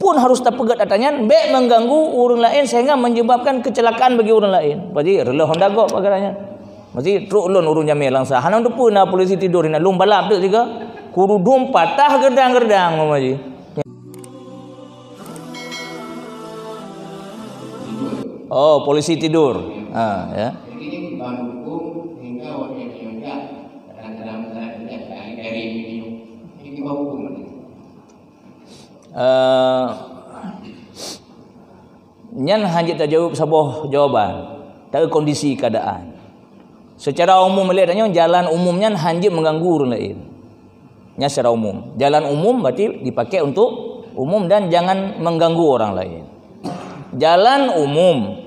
pun harus terpegat atanyan baik mengganggu orang lain sehingga menyebabkan kecelakaan bagi orang lain. Pasti rela Honda gok pagaranya. Mesti truk lon urun jamil langsa. Hanang tu pun polisi tidur ina lum balap tu juga. Kurudum patah gerdang-gerdang mamaji. Oh, polisi tidur. Ya. Ini bahan hukum hingga wakil juga kadang-kadang dari video ini bahan hukum. Nyan hanya terjawab sebuah jawaban dari kondisi keadaan. Secara umum melihatnya jalan umumnya hanya mengganggu orang lain. Nya secara umum. Jalan umum berarti dipakai untuk umum dan jangan mengganggu orang lain. Jalan umum.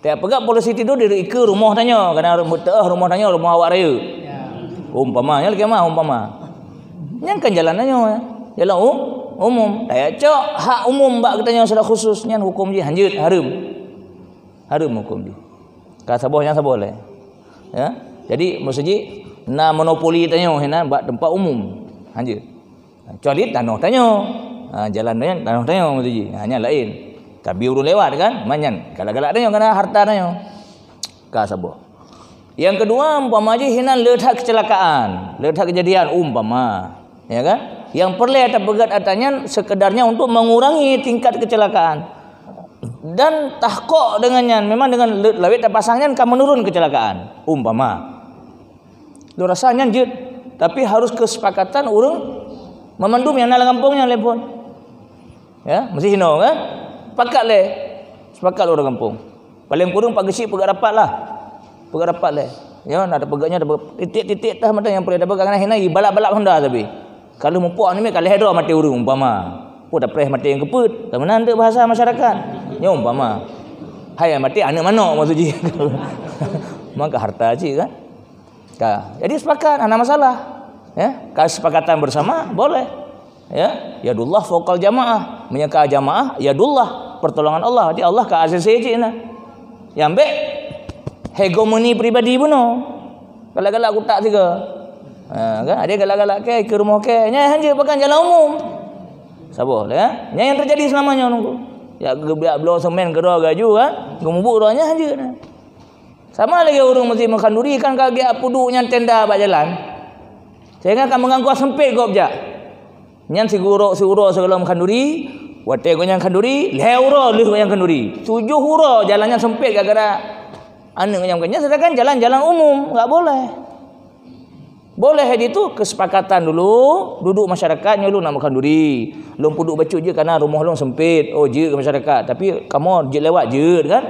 Tiap pegak polisi tidur diri ke rumah tanya kerana rumah tanya rumah awak raya. Umpamanya lagi mah umpama. Nyan kan jalan tanya. Jalan umum. Daya cok hak umum bak katanya sudah khususnya hukum dia hanjut harum. Harum hukum dia. Ka sabahnya boleh. Ya. Jadi maksudnya na monopoli tanya hina bak tempat umum. Hanjut. Kecuali tanah tanya. Jalan tanah tanya maksudnya. Hanya lain. Tapi urun lewat kan manyan. Galak-galak tanya kena harta tanya. Ka sabah. Yang kedua umpama aja hina letak kecelakaan, letak kejadian umpama. Ya kan? Yang perlu terpegat atannya sekedarnya untuk mengurangi tingkat kecelakaan dan tahkok dengannya memang dengan lawit terpasangnya akan menurun kecelakaan umpama lu rasanya jut tapi harus kesepakatan urang memandum yang dalam kampungnya lepon ya mesti hino kan sepakat orang kampung paling kurang pak gesik pegat rapat le ya ada pegatnya ada titik-titik tah macam yang perlu ada pegat kena hina balak-balak Honda tapi kalau mupuak ni kalau hedor mati urang umpama. Pun dah preh mati yang keput. Tak mana ada bahasa masyarakat. Ya umpama. Hai mati anak mana maksudnya. Maka harta cik kan. Jadi sepakat ada masalah. Ya, kesepakatan bersama boleh. Ya, yadullah fawqal jamaah. Menyeka jamaah yadullah pertolongan Allah. Jadi Allah ka aziz cik nah. Yang baik hegemoni pribadi pun. Galak-galak aku tak juga. Kan ada galak-galak ke rumah ke nya hanya pakai jalan umum sabar ya nya yang terjadi selamanya nunggu ya gebiak blow semen kedua gaju kan gemubuk doanya hanya sama lagi orang mesti mengkanduri kan kagiak puduknya tenda bak jalan sehingga akan mengganggu sempit gop jak nyan si guru segala mengkanduri wate gonya kanduri leuro leh gonya kanduri 7 hura jalannya sempit gara-gara anu gonya sedangkan jalan-jalan umum enggak boleh. Boleh itu kesepakatan dulu, duduk masyarakatnya lu nak makan duri. Lu puduk bacuk je kerana rumah lu sempit. Oh je ke masyarakat. Tapi kamu je lewat je kan.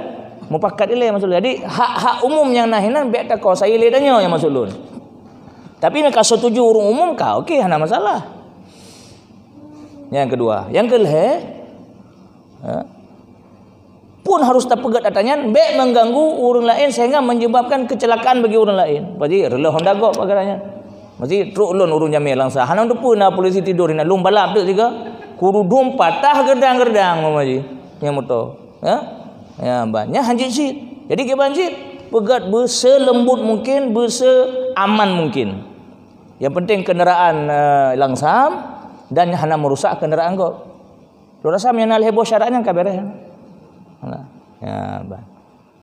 Mupakat dia maksud lu. Jadi hak-hak umum yang nahinan biar tak kau saya le tanya yang maksud lu. Tapi nak setuju orang umum kau okey hana masalah. Yang kedua, yang pun harus terpegat atanyan baik mengganggu orang lain sehingga menyebabkan kecelakaan bagi orang lain. Pasti rela Honda gok pagaranya. Mesti truk lon urun jamil langsa. Hanang tu pun polisi tidur ina lum balap tu juga. Kurudum patah gerdang-gerdang mamaji. Yang motor. Ya. Ya banyak hanjit sit. Jadi ke banjir pegat berselembut mungkin, berseaman mungkin. Yang penting kenderaan langsam dan hana merusak kenderaan gok. Lu rasa yang heboh syaratnya ka beres. Ya, bah.